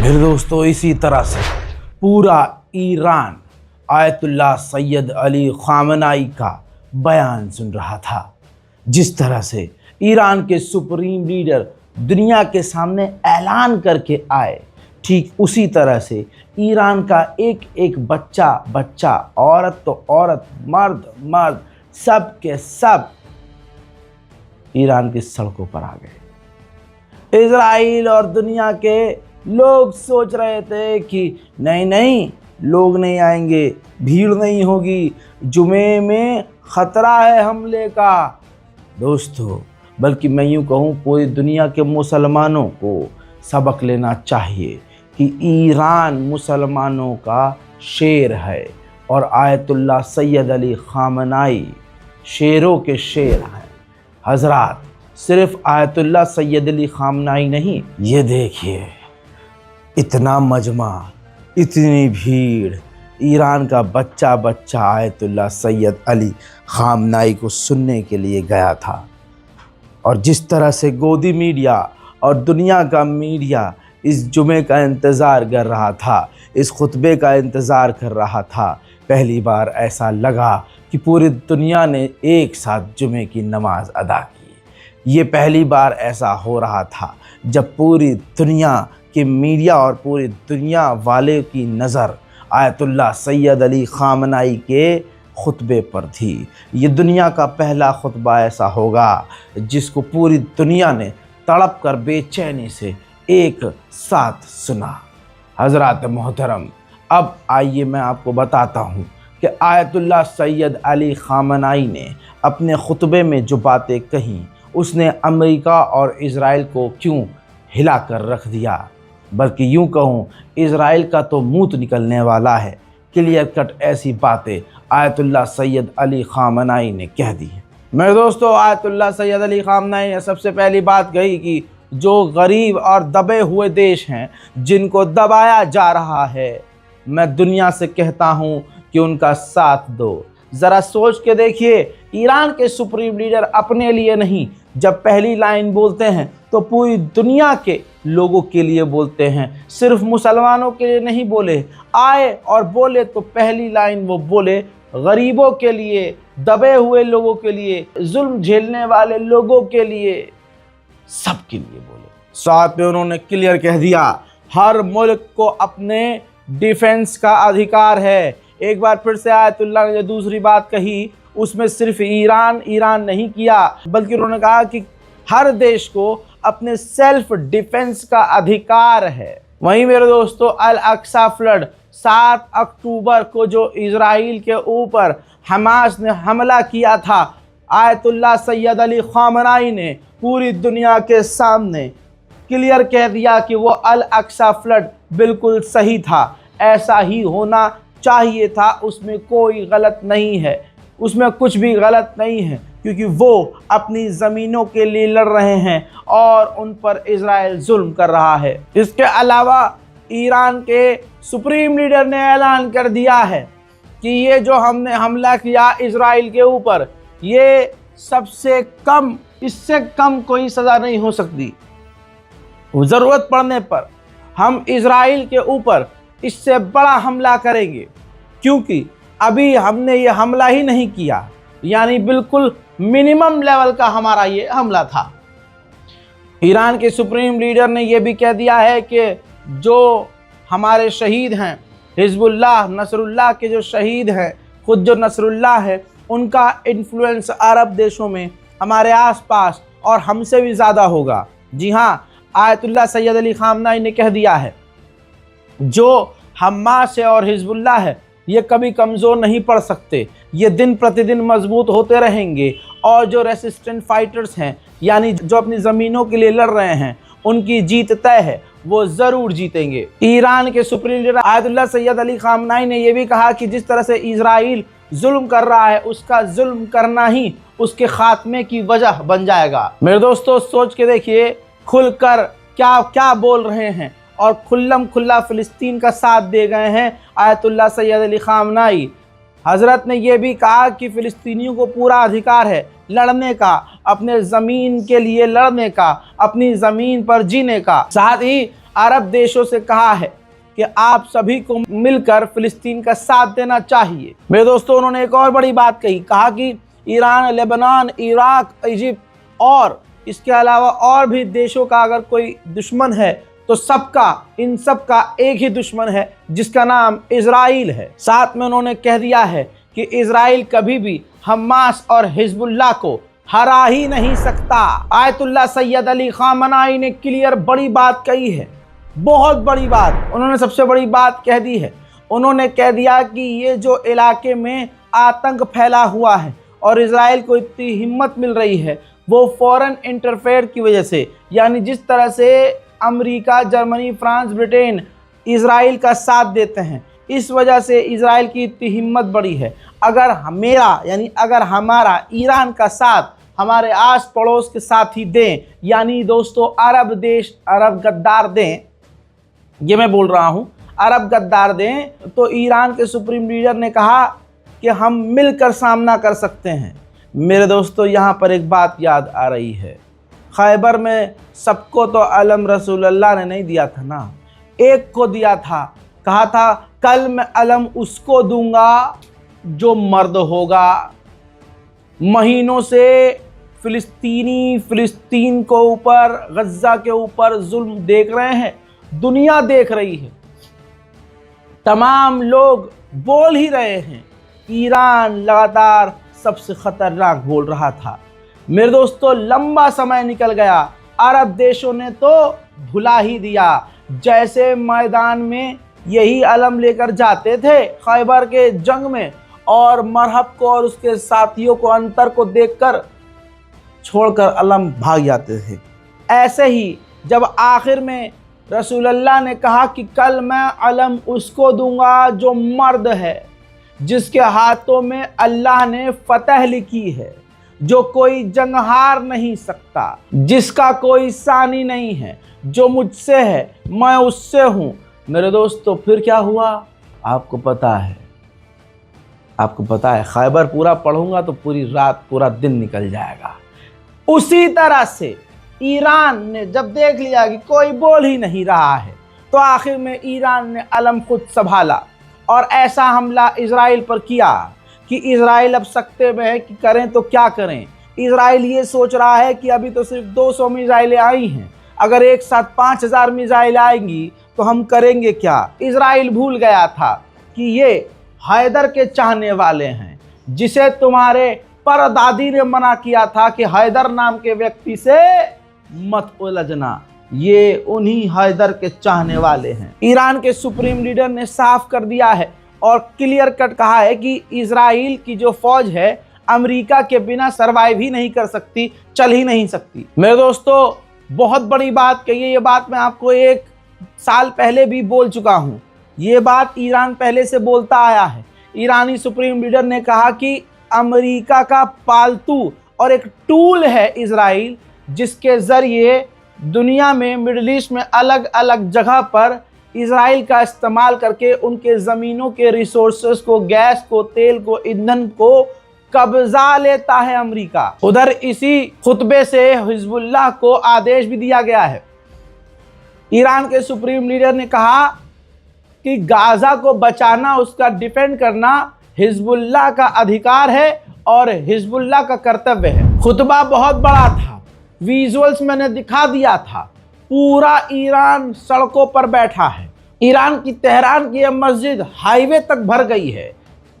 मेरे दोस्तों, इसी तरह से पूरा ईरान आयतुल्लाह सैयद अली ख़ामनाई का बयान सुन रहा था। जिस तरह से ईरान के सुप्रीम लीडर दुनिया के सामने ऐलान करके आए, ठीक उसी तरह से ईरान का एक एक बच्चा बच्चा, औरत तो औरत, मर्द मर्द, सब के सब ईरान की सड़कों पर आ गए। इजराइल और दुनिया के लोग सोच रहे थे कि नहीं नहीं, लोग नहीं आएंगे, भीड़ नहीं होगी, जुमे में ख़तरा है हमले का। दोस्तों, बल्कि मैं यूँ कहूँ पूरी दुनिया के मुसलमानों को सबक लेना चाहिए कि ईरान मुसलमानों का शेर है और आयतुल्लाह सैयद अली ख़ामनाई शेरों के शेर हैं। हज़रात, सिर्फ आयतुल्लाह सैयद अली ख़ामनाई नहीं, ये देखिए इतना मजमा, इतनी भीड़, ईरान का बच्चा बच्चा आयतुल्लाह सैयद अली ख़ामनाई को सुनने के लिए गया था। और जिस तरह से गोदी मीडिया और दुनिया का मीडिया इस जुमे का इंतज़ार कर रहा था, इस खुतबे का इंतज़ार कर रहा था, पहली बार ऐसा लगा कि पूरी दुनिया ने एक साथ जुमे की नमाज अदा की। ये पहली बार ऐसा हो रहा था जब पूरी दुनिया की मीडिया और पूरी दुनिया वाले की नज़र आयतुल्लाह सैयद अली ख़ामनाई के खुतबे पर थी। ये दुनिया का पहला खुतबा ऐसा होगा जिसको पूरी दुनिया ने तड़प कर बेचैनी से एक साथ सुना। हज़रात मोहतरम, अब आइए मैं आपको बताता हूँ कि आयतुल्लाह सैयद अली ख़ामनाई ने अपने खुतबे में जो बातें कहीं, उसने अमेरिका और इज़राइल को क्यों हिला कर रख दिया। बल्कि यूँ कहूँ, इज़राइल का तो मुँह निकलने वाला है। क्लियर कट ऐसी बातें आयतुल्लाह सैयद अली ख़ामनाई ने कह दी है। मेरे दोस्तों, आयतुल्लाह सैयद अली ख़ामनाई ने सबसे पहली बात कही कि जो गरीब और दबे हुए देश हैं, जिनको दबाया जा रहा है, मैं दुनिया से कहता हूँ कि उनका साथ दो। ज़रा सोच के देखिए, ईरान के सुप्रीम लीडर अपने लिए नहीं, जब पहली लाइन बोलते हैं तो पूरी दुनिया के लोगों के लिए बोलते हैं, सिर्फ मुसलमानों के लिए नहीं बोले। आए और बोले तो पहली लाइन वो बोले गरीबों के लिए, दबे हुए लोगों के लिए, जुल्म झेलने वाले लोगों के लिए, सब के लिए बोले। साथ में उन्होंने क्लियर कह दिया, हर मुल्क को अपने डिफेंस का अधिकार है। एक बार फिर से आयतुल्लाह ने जो दूसरी बात कही, उसमें सिर्फ ईरान नहीं किया, बल्कि उन्होंने कहा कि हर देश को अपने सेल्फ डिफेंस का अधिकार है। वहीं मेरे दोस्तों, अल अक्सा फ्लड 7 अक्टूबर को जो इजराइल के ऊपर हमास ने हमला किया था, आयतुल्लाह सैयद अली ख़ामनाई ने पूरी दुनिया के सामने क्लियर कह दिया कि वो अल अक्सा फ्लड बिल्कुल सही था, ऐसा ही होना चाहिए था, उसमें कोई गलत नहीं है, उसमें कुछ भी गलत नहीं है, क्योंकि वो अपनी ज़मीनों के लिए लड़ रहे हैं और उन पर इजराइल जुल्म कर रहा है। इसके अलावा ईरान के सुप्रीम लीडर ने ऐलान कर दिया है कि ये जो हमने हमला किया इजराइल के ऊपर, ये सबसे कम, इससे कम कोई सज़ा नहीं हो सकती। ज़रूरत पड़ने पर हम इजराइल के ऊपर इससे बड़ा हमला करेंगे, क्योंकि अभी हमने ये हमला ही नहीं किया, यानी बिल्कुल मिनिमम लेवल का हमारा ये हमला था। ईरान के सुप्रीम लीडर ने यह भी कह दिया है कि जो हमारे शहीद हैं, हिजबुल्लाह नसरुल्लाह के जो शहीद हैं, खुद जो नसरुल्लाह है, उनका इन्फ्लुएंस अरब देशों में, हमारे आसपास और हमसे भी ज़्यादा होगा। जी हाँ, आयतुल्लाह सैयद अली खामनाई ने कह दिया है, जो हमास है और हिजबुल्लाह है, ये कभी कमज़ोर नहीं पड़ सकते, ये दिन प्रतिदिन मजबूत होते रहेंगे, और जो रेसिस्टेंट फाइटर्स हैं, यानी जो अपनी ज़मीनों के लिए लड़ रहे हैं, उनकी जीत तय है, वो ज़रूर जीतेंगे। ईरान के supreme leader Ayatollah Syed Ali खामनाई ने यह भी कहा कि जिस तरह से इजराइल जुल्म कर रहा है, उसका जुल्म करना ही उसके खात्मे की वजह बन जाएगा। मेरे दोस्तों, सोच के देखिए, खुलकर क्या क्या बोल रहे हैं और खुल्लम खुल्ला फ़िलिस्तीन का साथ दे गए हैं आयतुल्लाह सैयद अली खामनाई। हज़रत ने यह भी कहा कि फ़िलिस्तीनियों को पूरा अधिकार है लड़ने का, अपने ज़मीन के लिए लड़ने का, अपनी ज़मीन पर जीने का। साथ ही अरब देशों से कहा है कि आप सभी को मिलकर फ़िलिस्तीन का साथ देना चाहिए। मेरे दोस्तों, उन्होंने एक और बड़ी बात कही, कहा कि ईरान, लेबनान, इराक, इजिप्ट और इसके अलावा और भी देशों का अगर कोई दुश्मन है तो सबका, इन सब का एक ही दुश्मन है, जिसका नाम इजराइल है। साथ में उन्होंने कह दिया है कि इजराइल कभी भी हमास और हिजबुल्लाह को हरा ही नहीं सकता। आयतुल्लाह सैयद अली खामनाई ने क्लियर बड़ी बात कही है, बहुत बड़ी बात। उन्होंने सबसे बड़ी बात कह दी है, उन्होंने कह दिया कि ये जो इलाके में आतंक फैला हुआ है और इजराइल को इतनी हिम्मत मिल रही है, वो फॉरेन इंटरफेयर की वजह से, यानी जिस तरह से America, Germany, France, Britain Israel का साथ देते हैं, इस वजह से इजराइल की इतनी हिम्मत बढ़ी है। अगर अगर हमारा ईरान का साथ हमारे आस पड़ोस के साथ ही दें, यानी दोस्तों अरब देश, अरब गद्दार दें, ये मैं बोल रहा हूँ, अरब गद्दार दें, तो ईरान के सुप्रीम लीडर ने कहा कि हम मिलकर सामना कर सकते हैं। मेरे दोस्तों, यहाँ पर एक बात याद आ रही है, खैबर में सबको तो अलम रसूलुल्लाह ने नहीं दिया था ना, एक को दिया था। कहा था, कल मैं अलम उसको दूंगा जो मर्द होगा। महीनों से फिलिस्तीन को ऊपर, गज्जा के ऊपर जुल्म देख रहे हैं, दुनिया देख रही है, तमाम लोग बोल ही रहे हैं, ईरान लगातार सबसे खतरनाक बोल रहा था। मेरे दोस्तों, लंबा समय निकल गया, अरब देशों ने तो भुला ही दिया। जैसे मैदान में यही अलम लेकर जाते थे खैबर के जंग में, और मरहब को और उसके साथियों को, अंतर को देखकर छोड़कर अलम भाग जाते थे। ऐसे ही जब आखिर में रसूलुल्लाह ने कहा कि कल मैं अलम उसको दूंगा जो मर्द है, जिसके हाथों में अल्लाह ने फतह लिखी है, जो कोई जंग हार नहीं सकता, जिसका कोई सानी नहीं है, जो मुझसे है, मैं उससे हूँ। मेरे दोस्तों, फिर क्या हुआ आपको पता है, खैबर पूरा पढ़ूंगा तो पूरी रात, पूरा दिन निकल जाएगा। उसी तरह से ईरान ने जब देख लिया कि कोई बोल ही नहीं रहा है, तो आखिर में ईरान ने अलम खुद संभाला और ऐसा हमला इजराइल पर किया कि इजराइल अब सकते में है कि करें तो क्या करें। इजराइल ये सोच रहा है कि अभी तो सिर्फ 200 मिसाइलें आई हैं, अगर एक साथ 5000 मिसाइल आएंगी तो हम करेंगे क्या। इजराइल भूल गया था कि ये हैदर के चाहने वाले हैं, जिसे तुम्हारे परदादी ने मना किया था कि हैदर नाम के व्यक्ति से मत उलझना, ये उन्हीं हैदर के चाहने वाले हैं। ईरान के सुप्रीम लीडर ने साफ कर दिया है और क्लियर कट कहा है कि इजराइल की जो फौज है अमेरिका के बिना सरवाइव ही नहीं कर सकती, चल ही नहीं सकती। मेरे दोस्तों, बहुत बड़ी बात कही है, ये बात मैं आपको 1 साल पहले भी बोल चुका हूँ। ये बात ईरान पहले से बोलता आया है। ईरानी सुप्रीम लीडर ने कहा कि अमेरिका का पालतू और एक टूल है इजराइल, जिसके ज़रिए दुनिया में, मिडिल ईस्ट में अलग अलग जगह पर इजराइल का इस्तेमाल करके उनके ज़मीनों के रिसोर्सेस को, गैस को, तेल को, ईंधन को कब्जा लेता है अमेरिका। उधर इसी खुतबे से हिजबुल्लाह को आदेश भी दिया गया है ईरान के सुप्रीम लीडर ने कहा कि गाजा को बचाना, उसका डिफेंड करना हिजबुल्लाह का अधिकार है और हिजबुल्लाह का कर्तव्य है। खुतबा बहुत बड़ा था, विजुअल्स मैंने दिखा दिया था। पूरा ईरान सड़कों पर बैठा है। ईरान की तेहरान की यह मस्जिद हाईवे तक भर गई है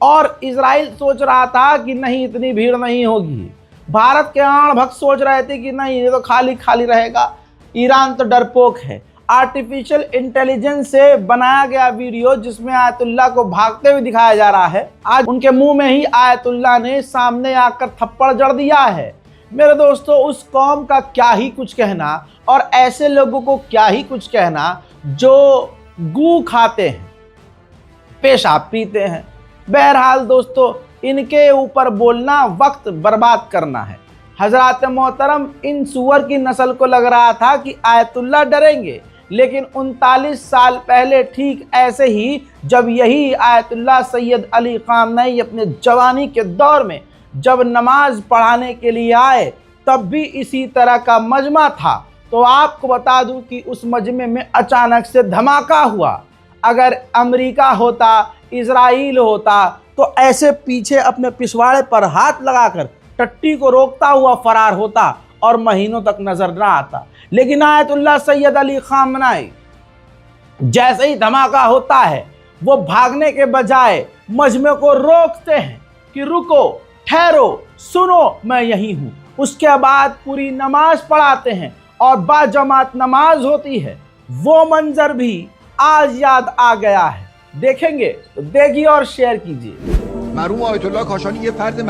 और इजराइल सोच रहा था कि नहीं, इतनी भीड़ नहीं होगी। भारत के आण भक्त सोच रहे थे कि नहीं, ये तो खाली खाली रहेगा। ईरान तो डरपोक है। आर्टिफिशियल इंटेलिजेंस से बनाया गया वीडियो जिसमें आयतुल्लाह को भागते हुए दिखाया जा रहा है, आज उनके मुंह में ही आयतुल्लाह ने सामने आकर थप्पड़ जड़ दिया है। मेरे दोस्तों, उस कौम का क्या ही कुछ कहना और ऐसे लोगों को क्या ही कुछ कहना जो गू खाते हैं, पेशाब पीते हैं। बहरहाल दोस्तों, इनके ऊपर बोलना वक्त बर्बाद करना है। हजरात मोहतरम, इन सुअर की नस्ल को लग रहा था कि आयतुल्लाह डरेंगे, लेकिन 39 साल पहले ठीक ऐसे ही जब यही आयतुल्लाह सैयद अली ख़ामनई अपने जवानी के दौर में जब नमाज पढ़ाने के लिए आए, तब भी इसी तरह का मजमा था। तो आपको बता दूं कि उस मजमे में अचानक से धमाका हुआ। अगर अमेरिका होता, इजराइल होता, तो ऐसे पीछे अपने पिछवाड़े पर हाथ लगाकर टट्टी को रोकता हुआ फरार होता और महीनों तक नजर ना आता। लेकिन आयतुल्लाह सैयद अली ख़ामनई जैसे ही धमाका होता है, वो भागने के बजाय मजमे को रोकते हैं कि रुको, ठहरो, सुनो, मैं यही हूं। उसके बाद पूरी नमाज पढ़ाते हैं और बाजमात नमाज होती है। वो मंजर भी आज याद आ गया है। देखेंगे तो देखिए और शेयर कीजिए। मरहूम आयतुल्लाह काशानी ये फर्द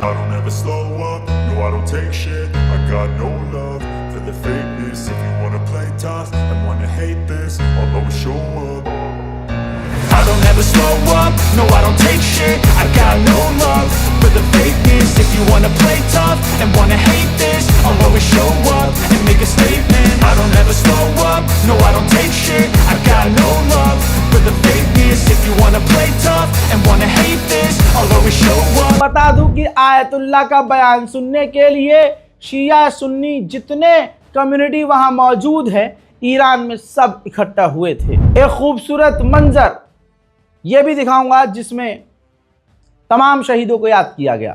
I don't ever slow up, no I don't take shit. I got no love for the fakeness. If you wanna play tough and wanna hate this, I'll always show up. I don't ever slow up, no I don't take shit. I got no love for the fakeness. If you wanna play tough and wanna hate this, I'll always show up and make a statement. I don't ever slow up, no I don't take shit. I got no love for the fakeness. If you wanna play tough and wanna hate this, I'll always show up. बता दूं कि Ayatollah का बयान सुनने के लिए शिया सुन्नी जितने community वहां मौजूद है ईरान में सब इकट्ठा हुए थे। एक खूबसूरत मंजर ये भी दिखाऊंगा जिसमें तमाम शहीदों को याद किया गया।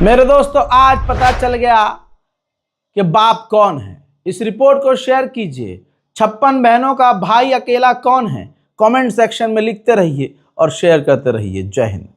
मेरे दोस्तों, आज पता चल गया कि बाप कौन है। इस रिपोर्ट को शेयर कीजिए। 56 बहनों का भाई अकेला कौन है? कमेंट सेक्शन में लिखते रहिए और शेयर करते रहिए। जय हिंद।